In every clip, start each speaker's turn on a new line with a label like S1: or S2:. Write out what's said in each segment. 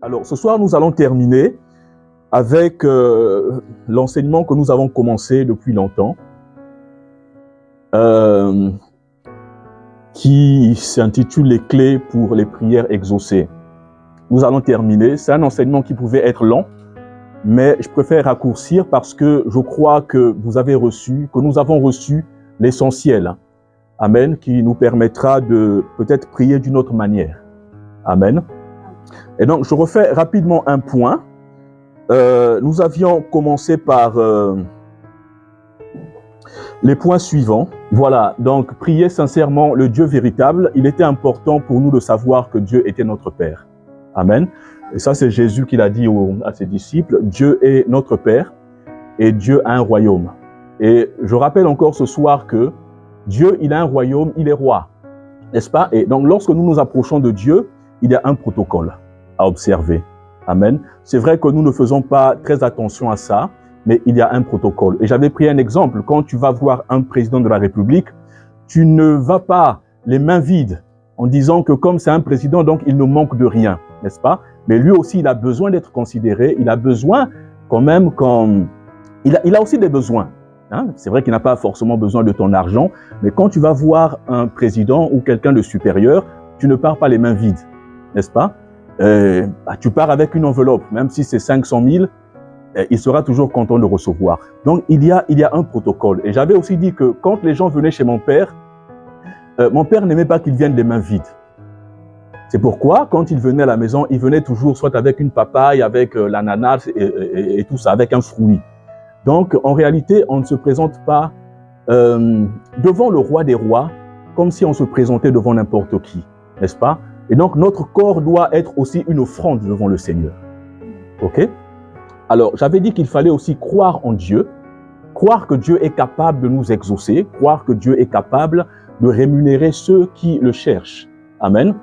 S1: Alors, ce soir, nous allons terminer avec l'enseignement que nous avons commencé depuis longtemps, qui s'intitule « Les clés pour les prières exaucées ». Nous allons terminer. C'est un enseignement qui pouvait être long, mais je préfère raccourcir parce que je crois que vous avez reçu, que nous avons reçu l'essentiel. Amen, qui nous permettra de peut-être prier d'une autre manière. Amen. Et donc, je refais rapidement un point. Nous avions commencé par les points suivants. Voilà, donc prier sincèrement le Dieu véritable. Il était important pour nous de savoir que Dieu était notre Père. Amen. Et ça, c'est Jésus qui l'a dit à ses disciples. Dieu est notre Père et Dieu a un royaume. Et je rappelle encore ce soir que Dieu, il a un royaume, il est roi. N'est-ce pas? Et donc, lorsque nous nous approchons de Dieu, il y a un protocole à observer. Amen. C'est vrai que nous ne faisons pas très attention à ça, mais il y a un protocole. Et j'avais pris un exemple. Quand tu vas voir un président de la République, tu ne vas pas les mains vides en disant que comme c'est un président, donc il ne manque de rien, n'est-ce pas? Mais lui aussi, il a besoin d'être considéré. Il a besoin quand même, il a aussi des besoins. Hein? C'est vrai qu'il n'a pas forcément besoin de ton argent, mais quand tu vas voir un président ou quelqu'un de supérieur, tu ne pars pas les mains vides, n'est-ce pas? Tu pars avec une enveloppe, même si c'est 500 000, il sera toujours content de recevoir. Donc, il y a un protocole. Et j'avais aussi dit que quand les gens venaient chez mon père n'aimait pas qu'ils viennent les mains vides. C'est pourquoi, quand il venait à la maison, il venait toujours soit avec une papaye, avec l'ananas et tout ça, avec un fruit. Donc, en réalité, on ne se présente pas devant le roi des rois comme si on se présentait devant n'importe qui, n'est-ce pas? Et donc, notre corps doit être aussi une offrande devant le Seigneur. OK? Alors, j'avais dit qu'il fallait aussi croire en Dieu, croire que Dieu est capable de nous exaucer, croire que Dieu est capable de rémunérer ceux qui le cherchent. Amen.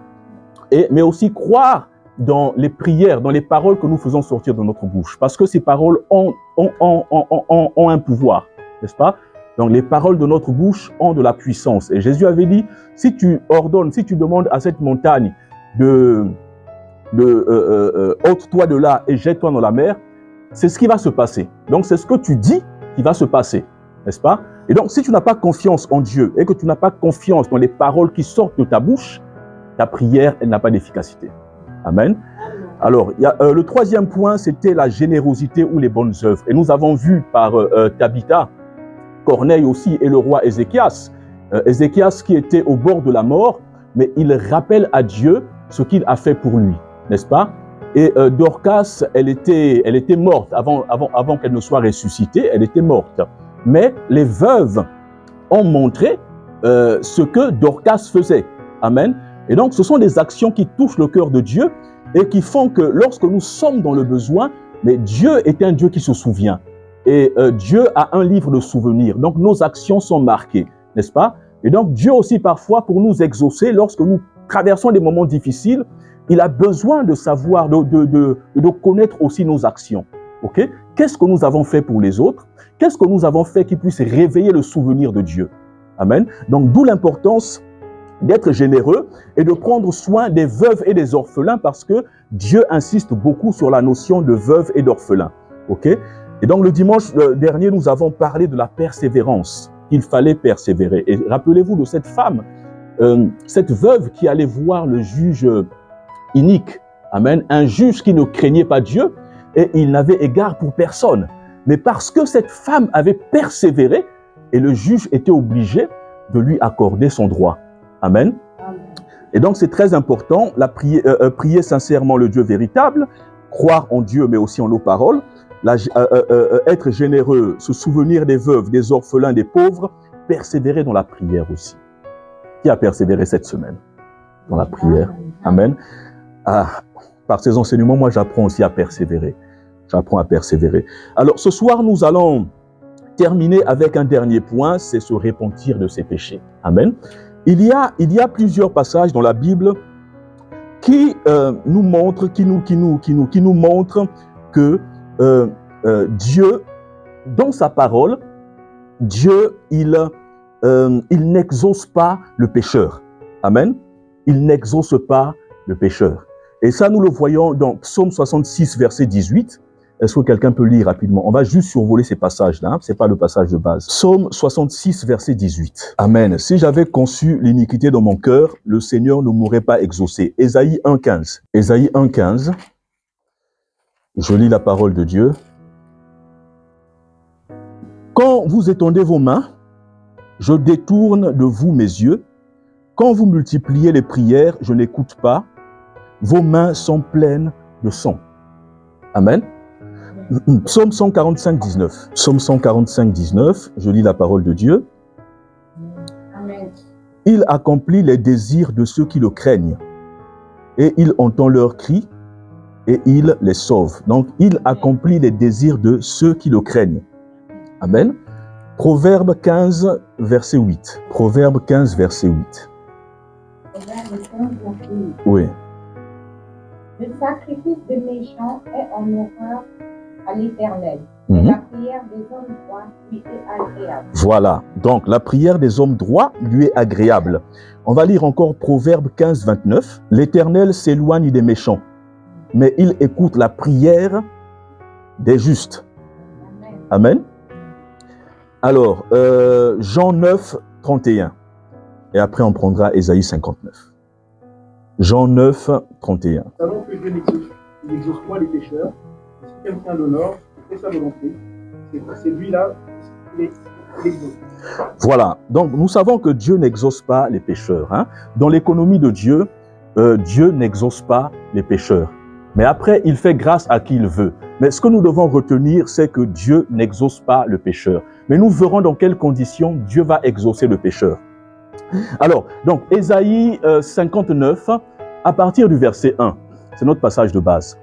S1: Mais aussi croire dans les prières, dans les paroles que nous faisons sortir de notre bouche. Parce que ces paroles ont un pouvoir, n'est-ce pas? Donc, les paroles de notre bouche ont de la puissance. Et Jésus avait dit, si tu ordonnes, si tu demandes à cette montagne ôte-toi de là et jette-toi dans la mer, c'est ce qui va se passer. Donc, c'est ce que tu dis qui va se passer, n'est-ce pas? Et donc, si tu n'as pas confiance en Dieu et que tu n'as pas confiance dans les paroles qui sortent de ta bouche, ta prière, elle n'a pas d'efficacité. Amen. Alors, le troisième point, c'était la générosité ou les bonnes œuvres. Et nous avons vu par Tabitha, Corneille aussi et le roi Ézéchias. Ézéchias qui était au bord de la mort, mais il rappelle à Dieu ce qu'il a fait pour lui, n'est-ce pas? Et Dorcas, elle était morte avant qu'elle ne soit ressuscitée, elle était morte. Mais les veuves ont montré ce que Dorcas faisait. Amen. Et donc, ce sont des actions qui touchent le cœur de Dieu et qui font que lorsque nous sommes dans le besoin, mais Dieu est un Dieu qui se souvient. Et Dieu a un livre de souvenirs. Donc, nos actions sont marquées, n'est-ce pas? Et donc, Dieu aussi, parfois, pour nous exaucer, lorsque nous traversons des moments difficiles, il a besoin de savoir, de connaître aussi nos actions. OK? Qu'est-ce que nous avons fait pour les autres? Qu'est-ce que nous avons fait qui puisse réveiller le souvenir de Dieu? Amen. Donc, d'où l'importance d'être généreux et de prendre soin des veuves et des orphelins parce que Dieu insiste beaucoup sur la notion de veuve et d'orphelin. OK? Et donc, le dimanche dernier, nous avons parlé de la persévérance. Il fallait persévérer. Et rappelez-vous de cette femme cette veuve qui allait voir le juge inique, amen, un juge qui ne craignait pas Dieu et il n'avait égard pour personne. Mais parce que cette femme avait persévéré, et le juge était obligé de lui accorder son droit. Amen. Et donc c'est très important, prier sincèrement le Dieu véritable, croire en Dieu mais aussi en nos paroles, être généreux, se souvenir des veuves, des orphelins, des pauvres, persévérer dans la prière aussi. Qui a persévéré cette semaine dans la prière? Amen. Par ces enseignements, moi j'apprends aussi à persévérer. J'apprends à persévérer. Alors ce soir, nous allons terminer avec un dernier point, c'est se repentir de ses péchés. Amen. Il y a plusieurs passages dans la Bible qui nous montrent, qui nous montrent que Dieu, dans sa parole, Dieu, il n'exauce pas le pécheur. Amen. Il n'exauce pas le pécheur. Et ça, nous le voyons dans Psaume 66, verset 18. Est-ce que quelqu'un peut lire rapidement? On va juste survoler ces passages-là, hein? Ce n'est pas le passage de base. Psaume 66, verset 18. Amen. Si j'avais conçu l'iniquité dans mon cœur, le Seigneur ne m'aurait pas exaucé. Ésaïe 1,15. Ésaïe 1,15. Je lis la parole de Dieu. Quand vous étendez vos mains, je détourne de vous mes yeux. Quand vous multipliez les prières, je n'écoute pas. Vos mains sont pleines de sang. Amen. Psaume 145, 19. Psaume 145, 19, je lis la parole de Dieu. Amen. Il accomplit les désirs de ceux qui le craignent, et il entend leurs cris, et il les sauve. Donc, il accomplit les désirs de ceux qui le craignent. Amen. Proverbe 15, verset 8. Proverbe 15, verset 8. Oui.
S2: Le sacrifice des méchants est en horreur à l'Éternel. La prière des hommes droits lui est agréable.
S1: Voilà, donc la prière des hommes droits lui est agréable. On va lire encore Proverbe 15, 29. L'Éternel s'éloigne des méchants, mais il écoute la prière des justes. Amen. Alors, Jean 9, 31. Et après, on prendra Ésaïe 59. Jean 9, 31.
S3: Nous savons que Dieu n'exauce point les pécheurs. Si quelqu'un l'honore, fait sa volonté, c'est lui-là qui l'exauce.
S1: Voilà, donc nous savons que Dieu n'exauce pas les pécheurs. Hein? Dans l'économie de Dieu, Dieu n'exauce pas les pécheurs. Mais après, il fait grâce à qui il veut. Mais ce que nous devons retenir, c'est que Dieu n'exauce pas le pécheur. Mais nous verrons dans quelles conditions Dieu va exaucer le pécheur. Alors, donc, Ésaïe 59, à partir du verset 1, c'est notre passage de base.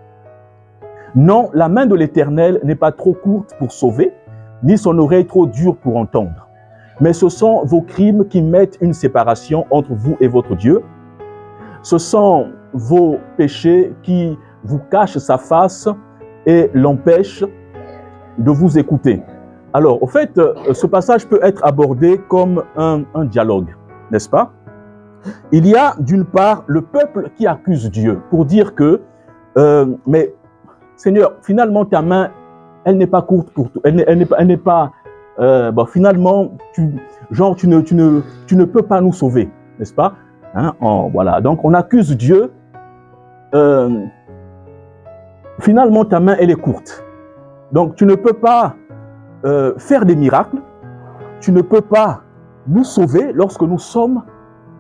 S1: Non, la main de l'Éternel n'est pas trop courte pour sauver, ni son oreille trop dure pour entendre. Mais ce sont vos crimes qui mettent une séparation entre vous et votre Dieu. Ce sont vos péchés qui vous cachent sa face et l'empêchent de vous écouter. Alors, au fait, ce passage peut être abordé comme un dialogue, n'est-ce pas? Il y a d'une part le peuple qui accuse Dieu pour dire que, mais Seigneur, finalement ta main, elle n'est pas courte pour toi, elle n'est pas, finalement, tu ne peux pas nous sauver, n'est-ce pas? Hein? Voilà, donc on accuse Dieu, finalement ta main, elle est courte. Donc tu ne peux pas faire des miracles, tu ne peux pas nous sauver lorsque nous sommes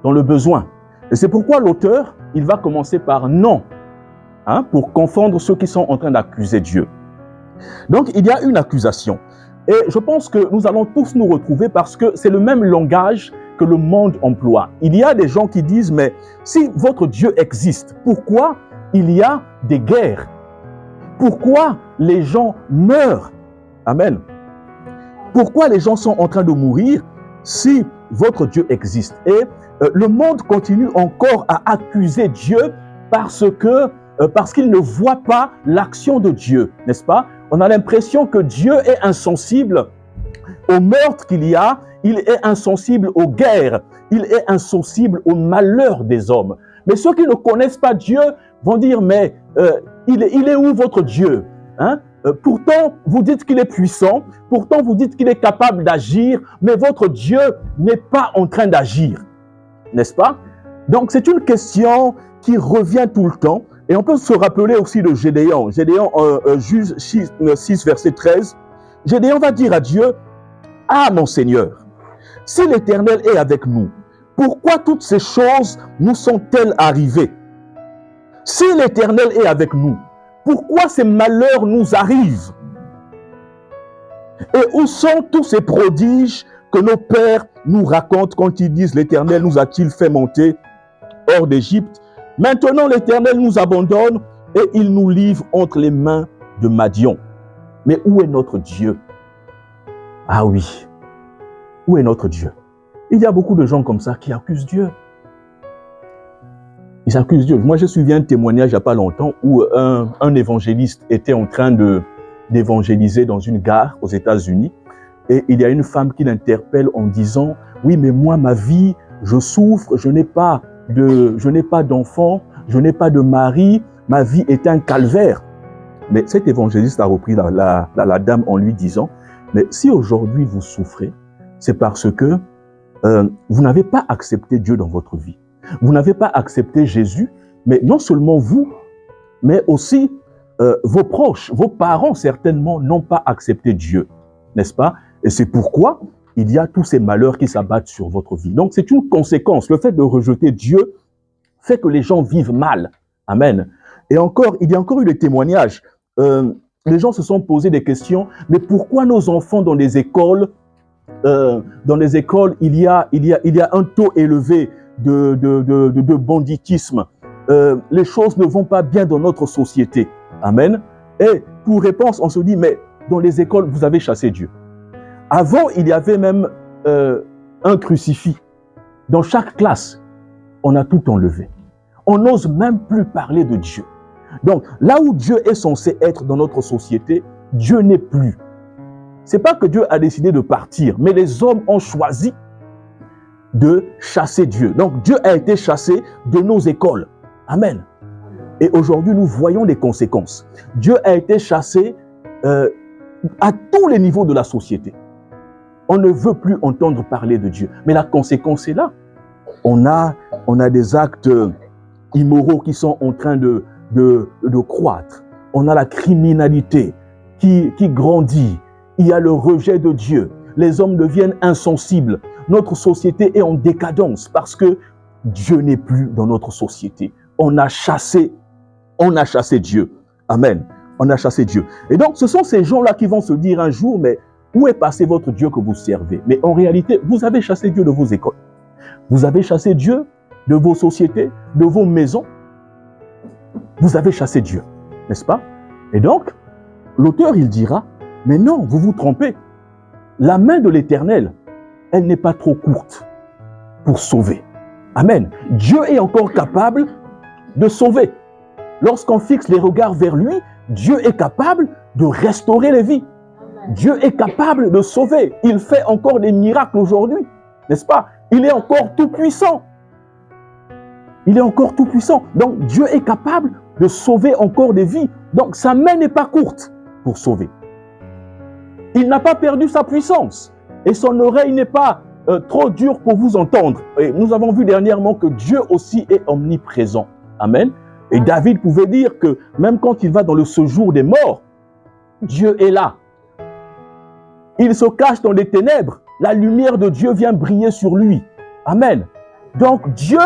S1: dans le besoin. Et c'est pourquoi l'auteur, il va commencer par non, hein, pour confondre ceux qui sont en train d'accuser Dieu. Donc il y a une accusation. Et je pense que nous allons tous nous retrouver parce que c'est le même langage que le monde emploie. Il y a des gens qui disent, mais si votre Dieu existe, pourquoi il y a des guerres? Pourquoi les gens meurent? Amen. Pourquoi les gens sont en train de mourir si votre Dieu existe? Et le monde continue encore à accuser Dieu parce qu'il ne voit pas l'action de Dieu, n'est-ce pas? On a l'impression que Dieu est insensible au meurtre qu'il y a, il est insensible aux guerres, il est insensible au malheur des hommes. Mais ceux qui ne connaissent pas Dieu vont dire, mais il est où votre Dieu? Hein? Pourtant, vous dites qu'il est puissant, pourtant vous dites qu'il est capable d'agir, mais votre Dieu n'est pas en train d'agir. N'est-ce pas? Donc, c'est une question qui revient tout le temps. Et on peut se rappeler aussi de Gédéon. Gédéon, Juge 6, verset 13. Gédéon va dire à Dieu, « Ah, mon Seigneur, si l'Éternel est avec nous, pourquoi toutes ces choses nous sont-elles arrivées? Si l'Éternel est avec nous, pourquoi ces malheurs nous arrivent? Et où sont tous ces prodiges que nos pères nous racontent quand ils disent, l'Éternel nous a-t-il fait monter hors d'Égypte? Maintenant, l'Éternel nous abandonne et il nous livre entre les mains de Madian. Mais où est notre Dieu? Ah oui, où est notre Dieu? Il y a beaucoup de gens comme ça qui accusent Dieu. Ils accusent Dieu. Moi, j'ai suivi un témoignage il n'y a pas longtemps où un évangéliste était en train d'évangéliser dans une gare aux États-Unis. Et il y a une femme qui l'interpelle en disant, « Oui, mais moi, ma vie, je souffre, je n'ai pas d'enfant, je n'ai pas de mari, ma vie est un calvaire. » Mais cet évangéliste a repris la dame en lui disant, « Mais si aujourd'hui vous souffrez, c'est parce que vous n'avez pas accepté Dieu dans votre vie. Vous n'avez pas accepté Jésus, mais non seulement vous, mais aussi vos proches, vos parents certainement n'ont pas accepté Dieu, n'est-ce pas? Et c'est pourquoi il y a tous ces malheurs qui s'abattent sur votre vie. Donc c'est une conséquence. Le fait de rejeter Dieu fait que les gens vivent mal. Amen. Et encore, il y a encore eu des témoignages. Les gens se sont posé des questions, mais pourquoi nos enfants dans les écoles, il y a un taux élevé de banditisme. Les choses ne vont pas bien dans notre société. Amen. Et pour réponse, on se dit, mais dans les écoles, vous avez chassé Dieu. Avant, il y avait même un crucifix. Dans chaque classe, on a tout enlevé. On n'ose même plus parler de Dieu. Donc, là où Dieu est censé être dans notre société, Dieu n'est plus. C'est pas que Dieu a décidé de partir, mais les hommes ont choisi de chasser Dieu. Donc, Dieu a été chassé de nos écoles. Amen. Et aujourd'hui, nous voyons les conséquences. Dieu a été chassé à tous les niveaux de la société. On ne veut plus entendre parler de Dieu. Mais la conséquence est là. On a des actes immoraux qui sont en train de croître. On a la criminalité qui grandit. Il y a le rejet de Dieu. Les hommes deviennent insensibles. Notre société est en décadence parce que Dieu n'est plus dans notre société. On a chassé Dieu. Amen. On a chassé Dieu. Et donc, ce sont ces gens-là qui vont se dire un jour, mais où est passé votre Dieu que vous servez? Mais en réalité, vous avez chassé Dieu de vos écoles. Vous avez chassé Dieu de vos sociétés, de vos maisons. Vous avez chassé Dieu, n'est-ce pas? Et donc, l'auteur, il dira, mais non, vous vous trompez. La main de l'Éternel, elle n'est pas trop courte pour sauver. Amen. Dieu est encore capable de sauver. Lorsqu'on fixe les regards vers lui, Dieu est capable de restaurer les vies. Dieu est capable de sauver. Il fait encore des miracles aujourd'hui, n'est-ce pas? Il est encore tout puissant. Il est encore tout puissant. Donc Dieu est capable de sauver encore des vies. Donc sa main n'est pas courte pour sauver. Il n'a pas perdu sa puissance. Et son oreille n'est pas trop dure pour vous entendre. Et nous avons vu dernièrement que Dieu aussi est omniprésent. Amen. Et David pouvait dire que même quand il va dans le séjour des morts, Dieu est là. Il se cache dans les ténèbres. La lumière de Dieu vient briller sur lui. Amen. Donc Dieu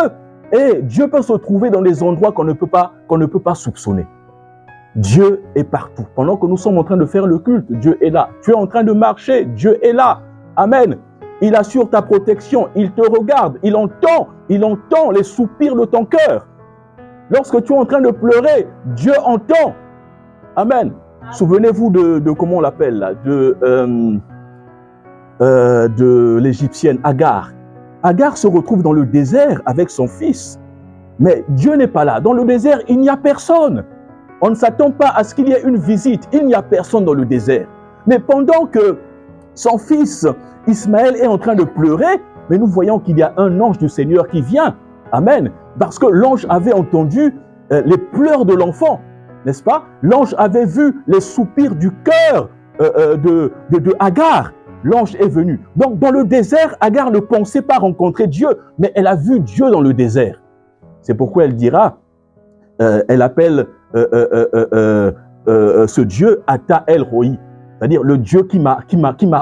S1: peut se trouver dans des endroits qu'on ne peut pas soupçonner. Dieu est partout. Pendant que nous sommes en train de faire le culte, Dieu est là. Tu es en train de marcher, Dieu est là. Amen. Il assure ta protection, il te regarde, il entend les soupirs de ton cœur. Lorsque tu es en train de pleurer, Dieu entend. Amen. Souvenez-vous de comment on l'appelle là, de l'Égyptienne Agar. Agar se retrouve dans le désert avec son fils. Mais Dieu n'est pas là. Dans le désert, il n'y a personne. On ne s'attend pas à ce qu'il y ait une visite. Il n'y a personne dans le désert. Mais pendant que son fils Ismaël est en train de pleurer, mais nous voyons qu'il y a un ange du Seigneur qui vient. Amen. Parce que l'ange avait entendu les pleurs de l'enfant, n'est-ce pas? L'ange avait vu les soupirs du cœur de Agar. l'ange est venu. Donc, dans le désert, Agar ne pensait pas rencontrer Dieu, mais elle a vu Dieu dans le désert. C'est pourquoi elle dira, elle appelle ce Dieu Ata El Roi, c'est-à-dire le Dieu qui m'a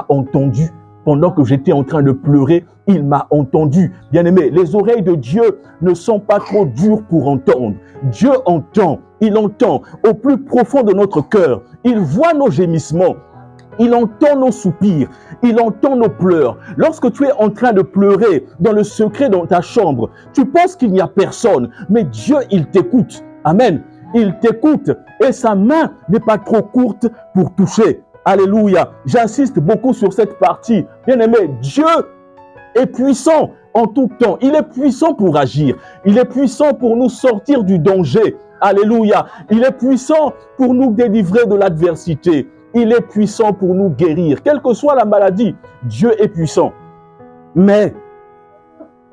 S1: entendu. Pendant que j'étais en train de pleurer, il m'a entendu. Bien-aimé, les oreilles de Dieu ne sont pas trop dures pour entendre. Dieu entend, il entend au plus profond de notre cœur. Il voit nos gémissements. Il entend nos soupirs, il entend nos pleurs. Lorsque tu es en train de pleurer dans le secret dans ta chambre, tu penses qu'il n'y a personne, mais Dieu, il t'écoute. Amen. Il t'écoute et sa main n'est pas trop courte pour toucher. Alléluia. J'insiste beaucoup sur cette partie. Bien-aimé, Dieu est puissant en tout temps. Il est puissant pour agir. Il est puissant pour nous sortir du danger. Alléluia. Il est puissant pour nous délivrer de l'adversité. Il est puissant pour nous guérir. Quelle que soit la maladie, Dieu est puissant. Mais,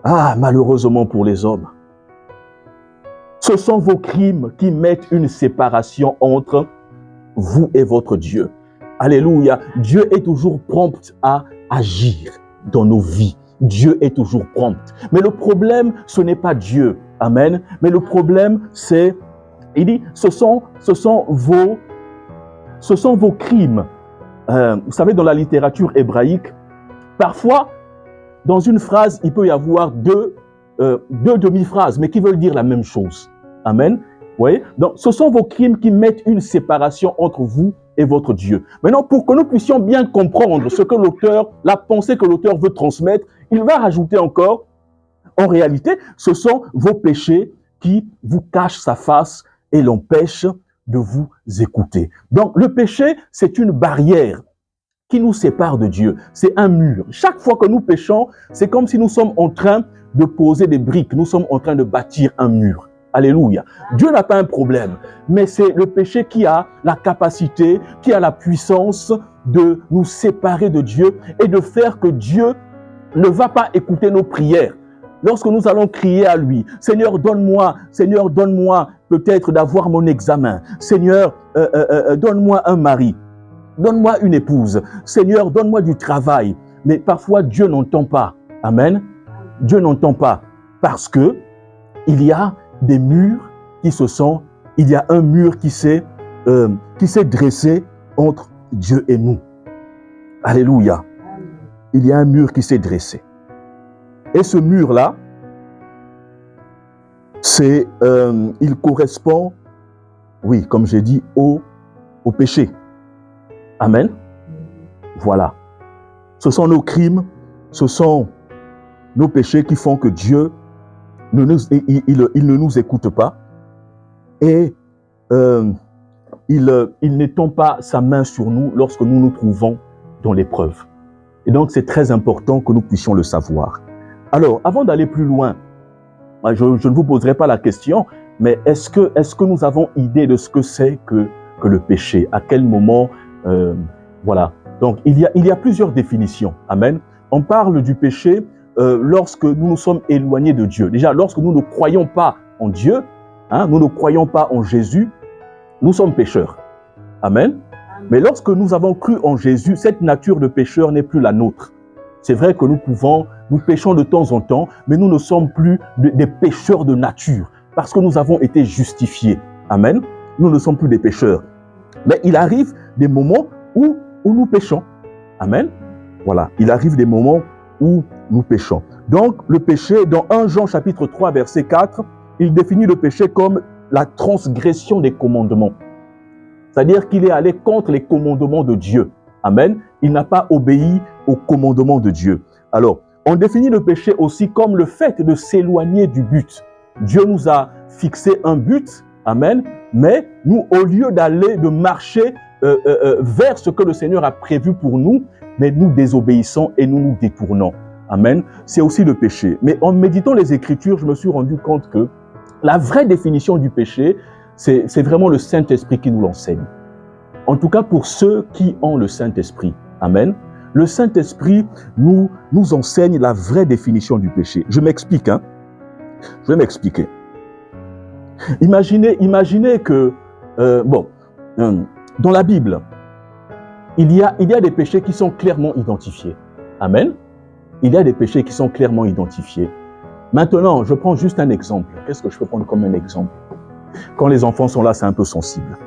S1: malheureusement pour les hommes, ce sont vos crimes qui mettent une séparation entre vous et votre Dieu. Alléluia. Dieu est toujours prompt à agir dans nos vies. Dieu est toujours prompt. Mais le problème, ce n'est pas Dieu. Amen. Mais le problème, c'est, il dit, ce sont vos crimes. Vous savez, dans la littérature hébraïque, parfois, dans une phrase, il peut y avoir deux demi-phrases, mais qui veulent dire la même chose. Amen. Vous voyez? Donc, ce sont vos crimes qui mettent une séparation entre vous et votre Dieu. Maintenant, pour que nous puissions bien comprendre ce que l'auteur, la pensée que l'auteur veut transmettre, il va rajouter encore, en réalité, ce sont vos péchés qui vous cachent sa face et l'empêchent de vous écouter. Donc, le péché, c'est une barrière qui nous sépare de Dieu. C'est un mur. Chaque fois que nous péchons, c'est comme si nous sommes en train de poser des briques. Nous sommes en train de bâtir un mur. Alléluia. Dieu n'a pas un problème, mais c'est le péché qui a la capacité, qui a la puissance de nous séparer de Dieu et de faire que Dieu ne va pas écouter nos prières. Lorsque nous allons crier à lui, Seigneur, donne-moi peut-être d'avoir mon examen. Seigneur, donne-moi un mari. Donne-moi une épouse. Seigneur, donne-moi du travail. Mais parfois, Dieu n'entend pas. Amen. Dieu n'entend pas parce que il y a des murs il y a un mur qui s'est dressé entre Dieu et nous. Alléluia. Il y a un mur qui s'est dressé. Et ce mur-là, il correspond, oui, comme j'ai dit, au péché. Amen. Voilà. Ce sont nos crimes, ce sont nos péchés qui font que Dieu il ne nous écoute pas et il n'étend pas sa main sur nous lorsque nous nous trouvons dans l'épreuve. Et donc, c'est très important que nous puissions le savoir. Alors, avant d'aller plus loin, je ne vous poserai pas la question, mais est-ce que nous avons idée de ce que c'est que le péché? À quel moment voilà. Donc, il y a plusieurs définitions. Amen. On parle du péché lorsque nous nous sommes éloignés de Dieu. Déjà, lorsque nous ne croyons pas en Dieu, nous ne croyons pas en Jésus, nous sommes pécheurs. Amen. Mais lorsque nous avons cru en Jésus, cette nature de pécheur n'est plus la nôtre. C'est vrai que nous péchons de temps en temps, mais nous ne sommes plus des pécheurs de nature, parce que nous avons été justifiés. Amen. Nous ne sommes plus des pécheurs. Mais il arrive des moments où nous péchons. Amen. Voilà. Il arrive des moments où nous péchons. Donc, le péché, dans 1 Jean chapitre 3, verset 4, il définit le péché comme la transgression des commandements. C'est-à-dire qu'il est allé contre les commandements de Dieu. Amen. Il n'a pas obéi aux commandements de Dieu. Alors, on définit le péché aussi comme le fait de s'éloigner du but. Dieu nous a fixé un but, amen, mais nous, au lieu de marcher vers ce que le Seigneur a prévu pour nous, mais nous désobéissons et nous nous détournons. Amen. C'est aussi le péché. Mais en méditant les Écritures, je me suis rendu compte que la vraie définition du péché, c'est vraiment le Saint-Esprit qui nous l'enseigne. En tout cas, pour ceux qui ont le Saint-Esprit. Amen. Le Saint-Esprit nous enseigne la vraie définition du péché. Je m'explique. Je vais m'expliquer. Imaginez que, dans la Bible, il y a des péchés qui sont clairement identifiés. Amen. Il y a des péchés qui sont clairement identifiés. Maintenant, je prends juste un exemple. Qu'est-ce que je peux prendre comme un exemple? Quand les enfants sont là, c'est un peu sensible.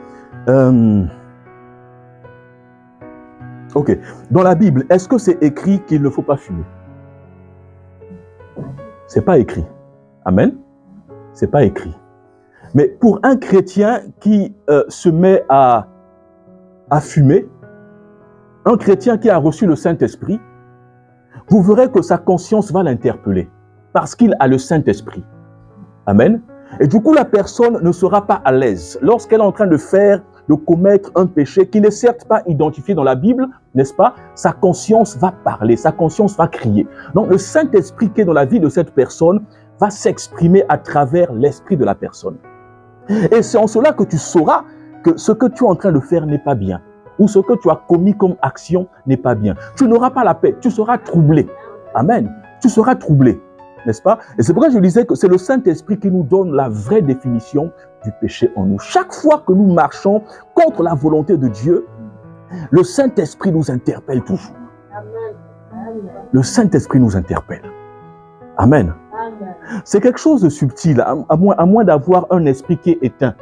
S1: Ok. Dans la Bible, est-ce que c'est écrit qu'il ne faut pas fumer? C'est pas écrit. Amen. C'est pas écrit. Mais pour un chrétien qui se met à fumer, un chrétien qui a reçu le Saint-Esprit, vous verrez que sa conscience va l'interpeller parce qu'il a le Saint-Esprit. Amen. Et du coup, la personne ne sera pas à l'aise lorsqu'elle est en train de commettre un péché qui n'est certes pas identifié dans la Bible, n'est-ce pas? Sa conscience va parler, sa conscience va crier. Donc, le Saint-Esprit qui est dans la vie de cette personne va s'exprimer à travers l'esprit de la personne. Et c'est en cela que tu sauras que ce que tu es en train de faire n'est pas bien, ou ce que tu as commis comme action n'est pas bien. Tu n'auras pas la paix, tu seras troublé. Amen. Tu seras troublé, n'est-ce pas? Et c'est pourquoi je disais que c'est le Saint-Esprit qui nous donne la vraie définition du péché en nous. Chaque fois que nous marchons contre la volonté de Dieu, le Saint-Esprit nous interpelle toujours. Le Saint-Esprit nous interpelle. Amen. C'est quelque chose de subtil, à moins d'avoir un esprit qui est éteint.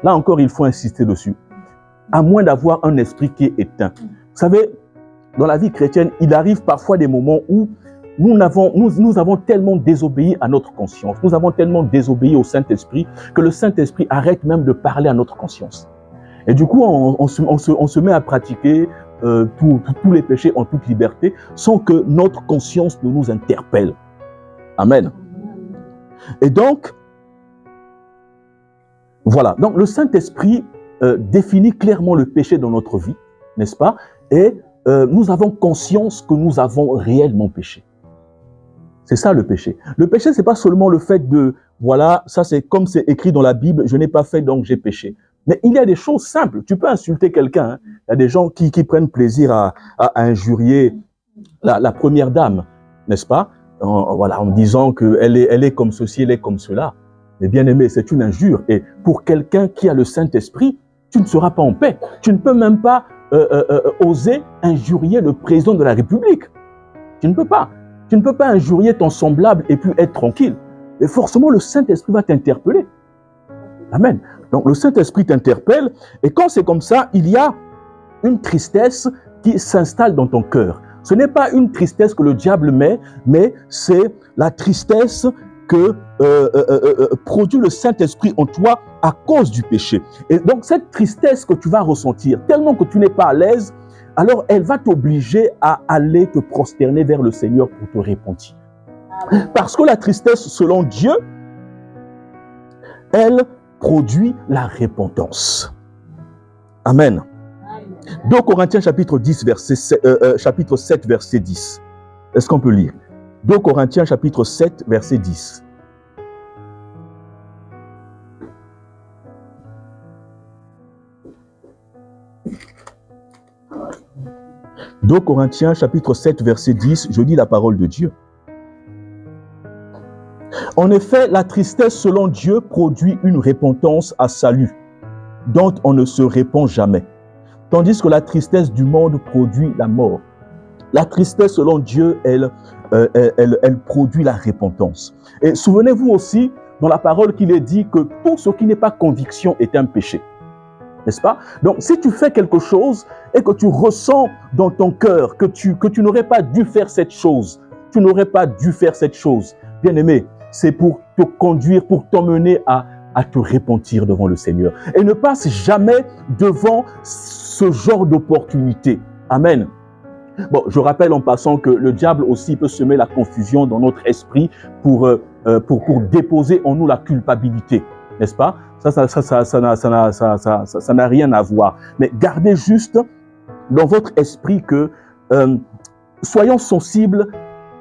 S1: Là encore, il faut insister dessus. À moins d'avoir un esprit qui est éteint. Vous savez, dans la vie chrétienne, il arrive parfois des moments où nous avons tellement désobéi à notre conscience, nous avons tellement désobéi au Saint-Esprit que le Saint-Esprit arrête même de parler à notre conscience. Et du coup, on se met à pratiquer tous les péchés en toute liberté sans que notre conscience ne nous interpelle. Amen. Et donc, voilà. Donc, le Saint-Esprit définit clairement le péché dans notre vie, n'est-ce pas? Et nous avons conscience que nous avons réellement péché. C'est ça le péché. Le péché, c'est pas seulement le fait de, voilà, ça c'est comme c'est écrit dans la Bible, je n'ai pas fait donc j'ai péché. Mais il y a des choses simples. Tu peux insulter quelqu'un. Hein. Il y a des gens qui prennent plaisir à injurier la première dame, n'est-ce pas? En disant qu'elle est comme ceci, elle est comme cela. Mais bien aimé, c'est une injure. Et pour quelqu'un qui a le Saint-Esprit, tu ne seras pas en paix. Tu ne peux même pas oser injurier le président de la République. Tu ne peux pas. Tu ne peux pas injurier ton semblable et puis être tranquille. Et forcément, le Saint-Esprit va t'interpeller. Amen. Donc, le Saint-Esprit t'interpelle. Et quand c'est comme ça, il y a une tristesse qui s'installe dans ton cœur. Ce n'est pas une tristesse que le diable met, mais c'est la tristesse que produit le Saint-Esprit en toi à cause du péché. Et donc, cette tristesse que tu vas ressentir, tellement que tu n'es pas à l'aise, alors elle va t'obliger à aller te prosterner vers le Seigneur pour te repentir. Parce que la tristesse, selon Dieu, elle produit la repentance. Amen. 2 Corinthiens chapitre 7, verset 10. Est-ce qu'on peut lire? 2 Corinthiens chapitre 7, verset 10. « 2 Corinthiens chapitre 7, verset 10, je lis la parole de Dieu. En effet, la tristesse selon Dieu produit une repentance à salut, dont on ne se repent jamais. Tandis que la tristesse du monde produit la mort. La tristesse selon Dieu, elle produit la repentance. Et souvenez-vous aussi, dans la parole qu'il est dit que tout ce qui n'est pas conviction est un péché. N'est-ce pas? Donc, si tu fais quelque chose et que tu ressens dans ton cœur que tu n'aurais pas dû faire cette chose, tu n'aurais pas dû faire cette chose, bien aimé, c'est pour te conduire, pour t'emmener à te repentir devant le Seigneur. Et ne passe jamais devant ce genre d'opportunité. Amen. Bon, je rappelle en passant que le diable aussi peut semer la confusion dans notre esprit pour déposer en nous la culpabilité, n'est-ce pas? Ça n'a rien à voir. Mais gardez juste dans votre esprit que soyons sensibles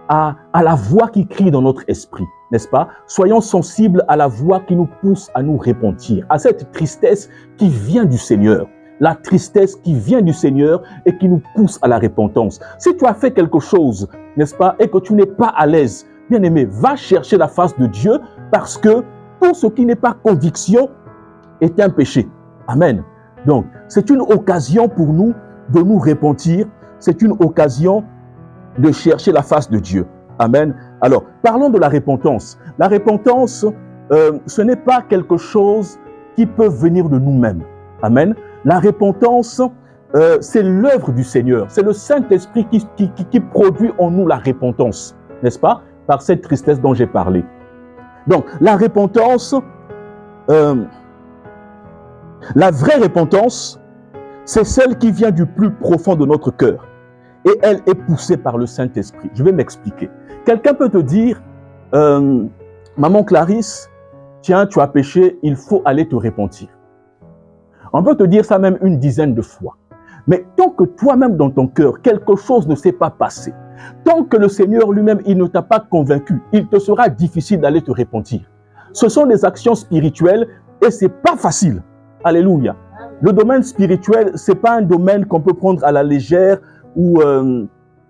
S1: à la voix qui crie dans notre esprit, n'est-ce pas? Soyons sensibles à la voix qui nous pousse à nous repentir, à cette tristesse qui vient du Seigneur. La tristesse qui vient du Seigneur et qui nous pousse à la repentance. Si tu as fait quelque chose, n'est-ce pas, et que tu n'es pas à l'aise, bien aimé, va chercher la face de Dieu parce que tout ce qui n'est pas conviction est un péché. Amen. Donc, c'est une occasion pour nous de nous repentir, c'est une occasion de chercher la face de Dieu. Amen. Alors, parlons de la repentance. La repentance, ce n'est pas quelque chose qui peut venir de nous-mêmes. Amen. La repentance, c'est l'œuvre du Seigneur. C'est le Saint-Esprit qui produit en nous la repentance, n'est-ce pas? Par cette tristesse dont j'ai parlé. Donc, la repentance, la vraie repentance, c'est celle qui vient du plus profond de notre cœur. Et elle est poussée par le Saint-Esprit. Je vais m'expliquer. Quelqu'un peut te dire, maman Clarisse, tiens, tu as péché, il faut aller te repentir. On peut te dire ça même une dizaine de fois. Mais tant que toi-même dans ton cœur, quelque chose ne s'est pas passé, tant que le Seigneur lui-même, il ne t'a pas convaincu, il te sera difficile d'aller te repentir. Ce sont des actions spirituelles et c'est pas facile. Alléluia. Le domaine spirituel, c'est pas un domaine qu'on peut prendre à la légère où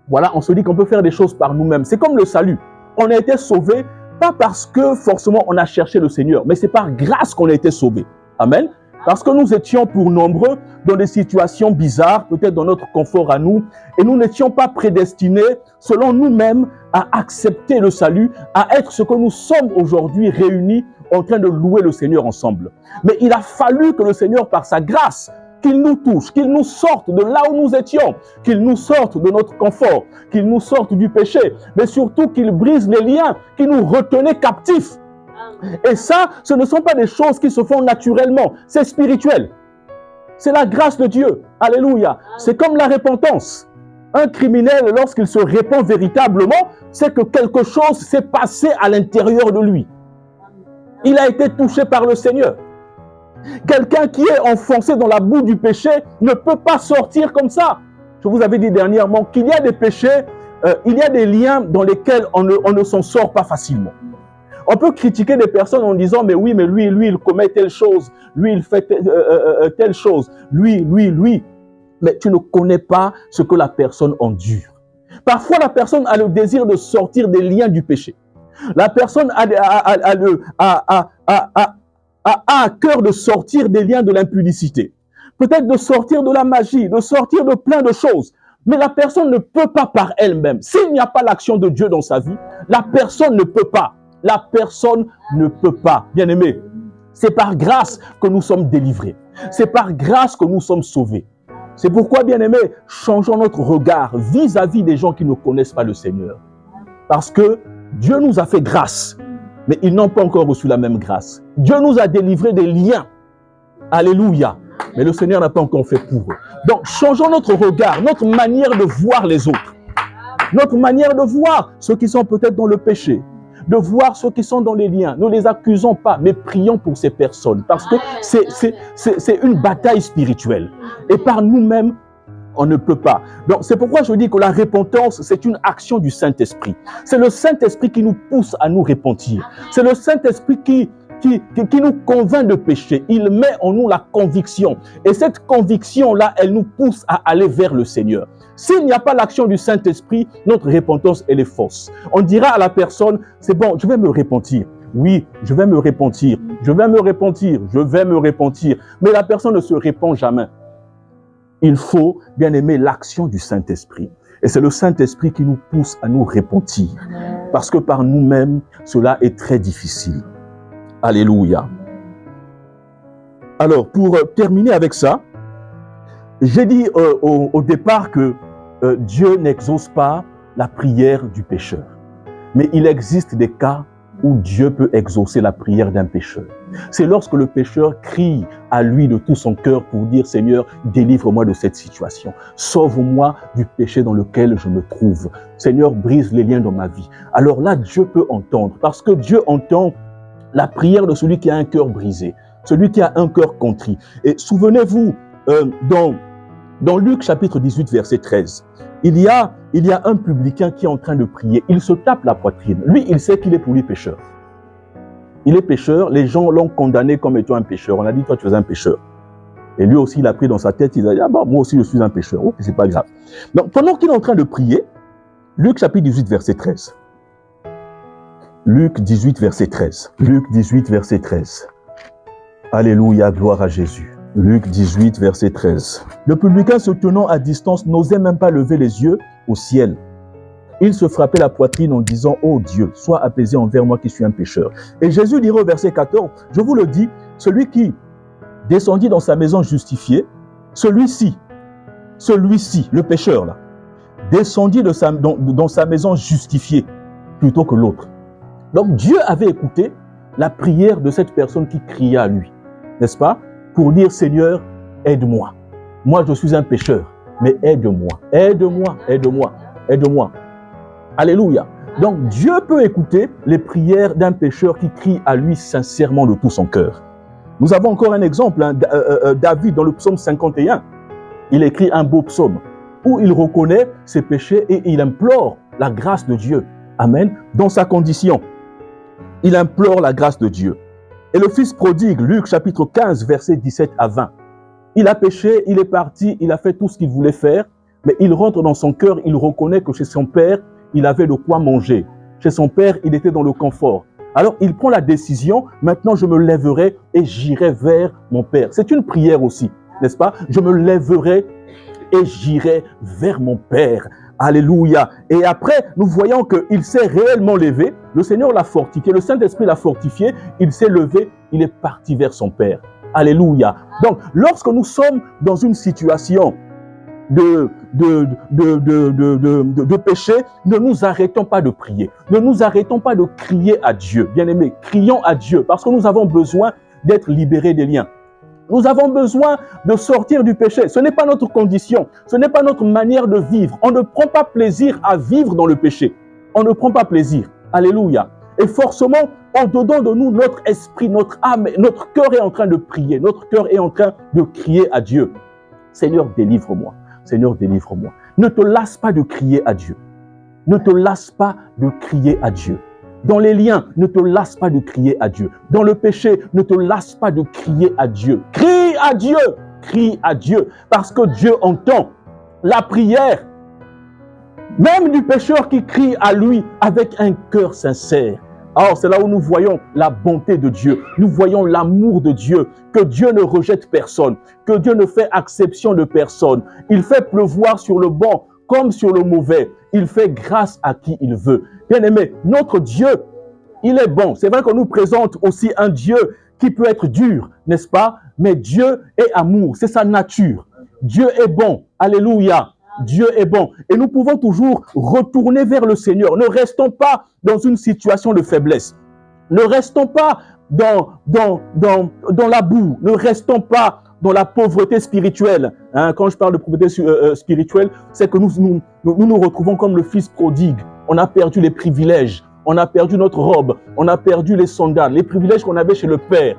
S1: voilà, on se dit qu'on peut faire des choses par nous-mêmes. C'est comme le salut. On a été sauvé pas parce que forcément on a cherché le Seigneur, mais c'est par grâce qu'on a été sauvé. Amen. Parce que nous étions pour nombreux dans des situations bizarres, peut-être dans notre confort à nous, et nous n'étions pas prédestinés, selon nous-mêmes, à accepter le salut, à être ce que nous sommes aujourd'hui réunis en train de louer le Seigneur ensemble. Mais il a fallu que le Seigneur, par sa grâce, qu'il nous touche, qu'il nous sorte de là où nous étions, qu'il nous sorte de notre confort, qu'il nous sorte du péché, mais surtout qu'il brise les liens qui nous retenaient captifs. Et ça, ce ne sont pas des choses qui se font naturellement, c'est spirituel. C'est la grâce de Dieu. Alléluia. C'est comme la repentance. Un criminel, lorsqu'il se répand véritablement, c'est que quelque chose s'est passé à l'intérieur de lui. Il a été touché par le Seigneur. Quelqu'un qui est enfoncé dans la boue du péché ne peut pas sortir comme ça. Je vous avais dit dernièrement qu'il y a des péchés, il y a des liens dans lesquels on ne s'en sort pas facilement. On peut critiquer des personnes en disant, mais oui, mais lui, il commet telle chose, lui, il fait telle chose, lui. Mais tu ne connais pas ce que la personne endure. Parfois, la personne a le désir de sortir des liens du péché. La personne a à cœur de sortir des liens de l'impudicité. Peut-être de sortir de la magie, de sortir de plein de choses. Mais la personne ne peut pas par elle-même. S'il n'y a pas l'action de Dieu dans sa vie, la personne ne peut pas. La personne ne peut pas. Bien-aimé, c'est par grâce que nous sommes délivrés. C'est par grâce que nous sommes sauvés. C'est pourquoi, bien-aimé, changeons notre regard vis-à-vis des gens qui ne connaissent pas le Seigneur. Parce que Dieu nous a fait grâce, mais ils n'ont pas encore reçu la même grâce. Dieu nous a délivrés des liens. Alléluia. Mais le Seigneur n'a pas encore fait pour eux. Donc, changeons notre regard, notre manière de voir les autres. Notre manière de voir ceux qui sont peut-être dans le péché. De voir ceux qui sont dans les liens. Ne les accusons pas, mais prions pour ces personnes. Parce que c'est une bataille spirituelle. Et par nous-mêmes, on ne peut pas. Donc, c'est pourquoi je dis que la repentance, c'est une action du Saint-Esprit. C'est le Saint-Esprit qui nous pousse à nous repentir. C'est le Saint-Esprit qui nous convainc de pécher. Il met en nous la conviction. Et cette conviction-là, elle nous pousse à aller vers le Seigneur. S'il n'y a pas l'action du Saint-Esprit, notre repentance, elle est fausse. On dira à la personne, c'est bon, je vais me repentir. Oui, je vais me repentir. Je vais me repentir. Je vais me repentir. Mais la personne ne se repent jamais. Il faut, bien aimer, l'action du Saint-Esprit. Et c'est le Saint-Esprit qui nous pousse à nous repentir. Parce que par nous-mêmes, cela est très difficile. Alléluia. Alors, pour terminer avec ça, j'ai dit au départ que Dieu n'exauce pas la prière du pécheur. Mais il existe des cas où Dieu peut exaucer la prière d'un pécheur. C'est lorsque le pécheur crie à lui de tout son cœur pour dire « Seigneur, délivre-moi de cette situation. Sauve-moi du péché dans lequel je me trouve. Seigneur, brise les liens dans ma vie. » Alors là, Dieu peut entendre, parce que Dieu entend la prière de celui qui a un cœur brisé, celui qui a un cœur contrit. Et souvenez-vous, dans Luc chapitre 18, verset 13, il y a un publicain qui est en train de prier. Il se tape la poitrine. Lui, il sait qu'il est pour lui pécheur. Il est pécheur. Les gens l'ont condamné comme étant un pécheur. On a dit, toi, tu es un pécheur. Et lui aussi, il a pris dans sa tête, il a dit, ah bon, moi aussi, je suis un pécheur. Oh, c'est pas grave. Donc, pendant qu'il est en train de prier, Luc chapitre 18, verset 13. Luc 18, verset 13. Luc 18, verset 13. Alléluia, gloire à Jésus. Luc 18, verset 13. Le publicain se tenant à distance n'osait même pas lever les yeux au ciel. Il se frappait la poitrine en disant « Oh Dieu, sois apaisé envers moi qui suis un pécheur. » Et Jésus dirait au verset 14, « Je vous le dis, celui qui descendit dans sa maison justifié, celui-ci, le pécheur là, descendit dans sa maison justifié plutôt que l'autre. » Donc Dieu avait écouté la prière de cette personne qui criait à lui, n'est-ce pas? Pour dire « Seigneur, aide-moi. Moi, je suis un pécheur, mais aide-moi, aide-moi, aide-moi, aide-moi. » Alléluia. Donc Dieu peut écouter les prières d'un pécheur qui crie à lui sincèrement de tout son cœur. Nous avons encore un exemple, David dans le psaume 51. Il écrit un beau psaume où il reconnaît ses péchés et il implore la grâce de Dieu. Amen. Dans sa condition, il implore la grâce de Dieu. Et le fils prodigue, Luc chapitre 15, versets 17 à 20. Il a péché, il est parti, il a fait tout ce qu'il voulait faire, mais il rentre dans son cœur, il reconnaît que chez son père, il avait de quoi manger. Chez son père, il était dans le confort. Alors, il prend la décision, maintenant je me lèverai et j'irai vers mon père. C'est une prière aussi, n'est-ce pas? Je me lèverai et j'irai vers mon père. Alléluia. Et après, nous voyons qu'il s'est réellement levé. Le Seigneur l'a fortifié, le Saint-Esprit l'a fortifié. Il s'est levé, il est parti vers son Père. Alléluia. Donc, lorsque nous sommes dans une situation de péché, ne nous arrêtons pas de prier. Ne nous arrêtons pas de crier à Dieu. Bien-aimés, crions à Dieu parce que nous avons besoin d'être libérés des liens. Nous avons besoin de sortir du péché. Ce n'est pas notre condition. Ce n'est pas notre manière de vivre. On ne prend pas plaisir à vivre dans le péché. On ne prend pas plaisir. Alléluia. Et forcément, au-dedans de nous, notre esprit, notre âme, notre cœur est en train de prier. Notre cœur est en train de crier à Dieu. Seigneur, délivre-moi. Seigneur, délivre-moi. Ne te lasse pas de crier à Dieu. Ne te lasse pas de crier à Dieu. Dans les liens, ne te lasse pas de crier à Dieu. Dans le péché, ne te lasse pas de crier à Dieu. Crie à Dieu, crie à Dieu, parce que Dieu entend la prière, même du pécheur qui crie à lui avec un cœur sincère. Alors, c'est là où nous voyons la bonté de Dieu, nous voyons l'amour de Dieu, que Dieu ne rejette personne, que Dieu ne fait exception de personne. Il fait pleuvoir sur le bon comme sur le mauvais. Il fait grâce à qui il veut. Bien-aimé, notre Dieu, il est bon. C'est vrai qu'on nous présente aussi un Dieu qui peut être dur, n'est-ce pas? Mais Dieu est amour, c'est sa nature. Dieu est bon. Alléluia. Dieu est bon. Et nous pouvons toujours retourner vers le Seigneur. Ne restons pas dans une situation de faiblesse. Ne restons pas dans la boue. Ne restons pas dans la pauvreté spirituelle. Quand je parle de pauvreté spirituelle, c'est que nous retrouvons comme le fils prodigue. On a perdu les privilèges. On a perdu notre robe. On a perdu les sandales, les privilèges qu'on avait chez le Père.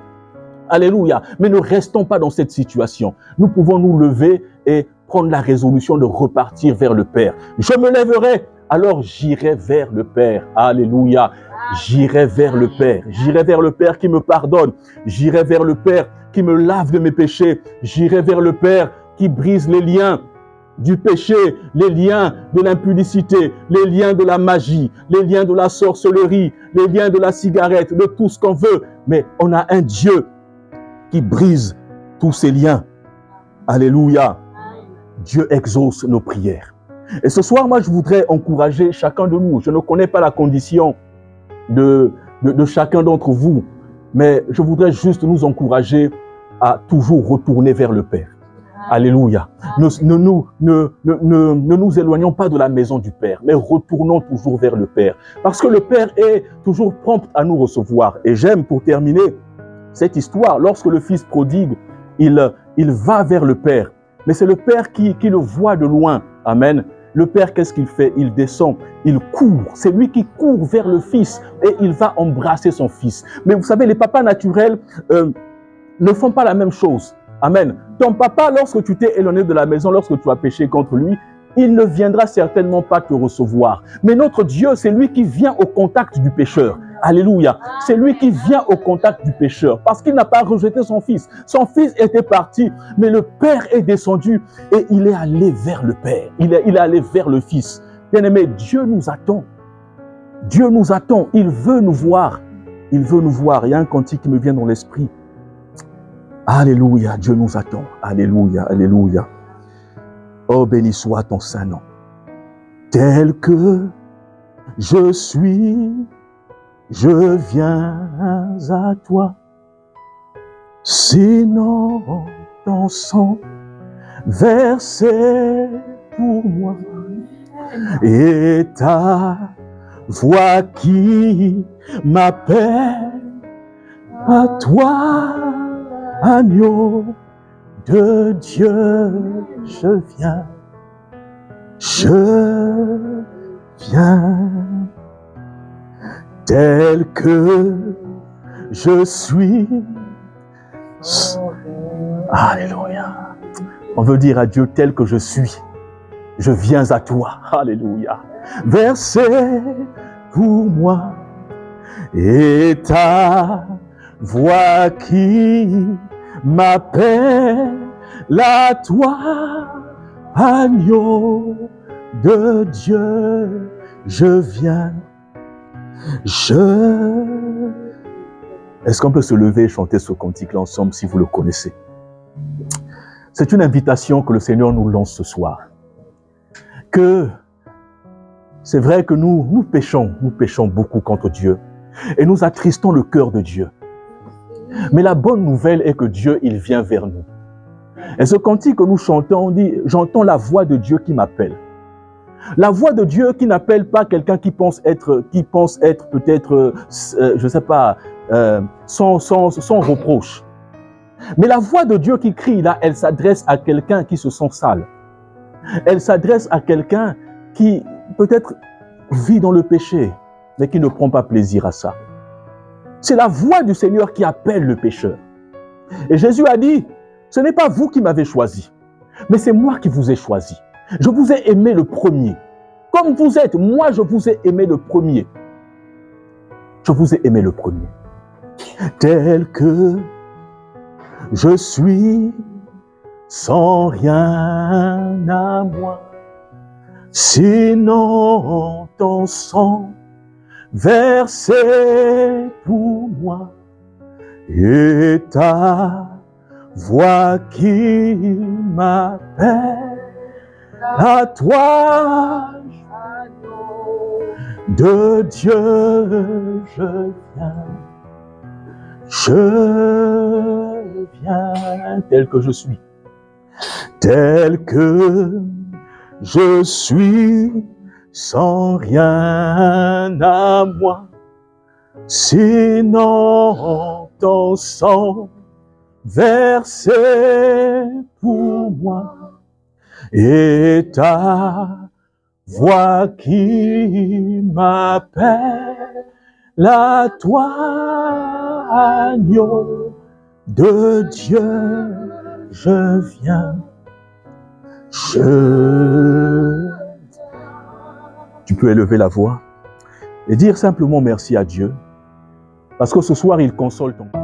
S1: Alléluia. Mais ne restons pas dans cette situation. Nous pouvons nous lever et prendre la résolution de repartir vers le Père. Je me lèverai, alors j'irai vers le Père. Alléluia. J'irai vers le Père. J'irai vers le Père qui me pardonne. J'irai vers le Père qui me lave de mes péchés. J'irai vers le Père qui brise les liens du péché, les liens de l'impudicité, les liens de la magie, les liens de la sorcellerie, les liens de la cigarette, de tout ce qu'on veut. Mais on a un Dieu qui brise tous ces liens. Alléluia. Dieu exauce nos prières. Et ce soir, moi, je voudrais encourager chacun de nous. Je ne connais pas la condition de chacun d'entre vous, mais je voudrais juste nous encourager à toujours retourner vers le Père. Alléluia. Ne nous éloignons pas de la maison du Père, mais retournons toujours vers le Père. Parce que le Père est toujours prompt à nous recevoir. Et j'aime, pour terminer cette histoire, lorsque le fils prodigue, il va vers le Père. Mais c'est le Père qui le voit de loin. Amen. Le Père, qu'est-ce qu'il fait? Il descend, il court. C'est lui qui court vers le Fils et il va embrasser son Fils. Mais vous savez, les papas naturels ne font pas la même chose. Amen. Ton papa, lorsque tu t'es éloigné de la maison, lorsque tu as péché contre lui, il ne viendra certainement pas te recevoir. Mais notre Dieu, c'est lui qui vient au contact du pécheur. Alléluia. C'est lui qui vient au contact du pécheur parce qu'il n'a pas rejeté son fils. Son fils était parti, mais le Père est descendu et il est allé vers le Père. Il est allé vers le Fils. Bien-aimé, Dieu nous attend. Dieu nous attend. Il veut nous voir. Il veut nous voir. Il y a un cantique qui me vient dans l'esprit. Alléluia, Dieu nous attend. Alléluia, alléluia. Oh, béni soit ton saint nom. Tel que je suis, je viens à toi. Sinon, ton sang versé pour moi et ta voix qui m'appelle à toi, agneau de Dieu, je viens, tel que je suis. Alléluia. On veut dire à Dieu, tel que je suis, je viens à toi. Alléluia. Versé pour moi et ta voix qui m'appelle à toi, agneau de Dieu, je viens. Est-ce qu'on peut se lever et chanter ce cantique-là ensemble si vous le connaissez? C'est une invitation que le Seigneur nous lance ce soir. Que c'est vrai que nous péchons beaucoup contre Dieu et nous attristons le cœur de Dieu. Mais la bonne nouvelle est que Dieu, il vient vers nous. Et ce cantique que nous chantons, on dit, j'entends la voix de Dieu qui m'appelle. La voix de Dieu qui n'appelle pas quelqu'un qui pense être peut-être, je ne sais pas, sans reproche. Mais la voix de Dieu qui crie là, elle s'adresse à quelqu'un qui se sent sale. Elle s'adresse à quelqu'un qui peut-être vit dans le péché, mais qui ne prend pas plaisir à ça. C'est la voix du Seigneur qui appelle le pécheur. Et Jésus a dit, ce n'est pas vous qui m'avez choisi, mais c'est moi qui vous ai choisi. Je vous ai aimé le premier. Comme vous êtes, moi je vous ai aimé le premier. Je vous ai aimé le premier. Tel que je suis, sans rien à moi, sinon ton sang versé pour moi et ta voix qui m'appelle à toi, de Dieu je viens tel que je suis, sans rien à moi, sinon ton sang versé pour moi et ta voix qui m'appelle à toi, agneau de Dieu, je viens. Tu peux élever la voix et dire simplement merci à Dieu, parce que ce soir il console ton cœur.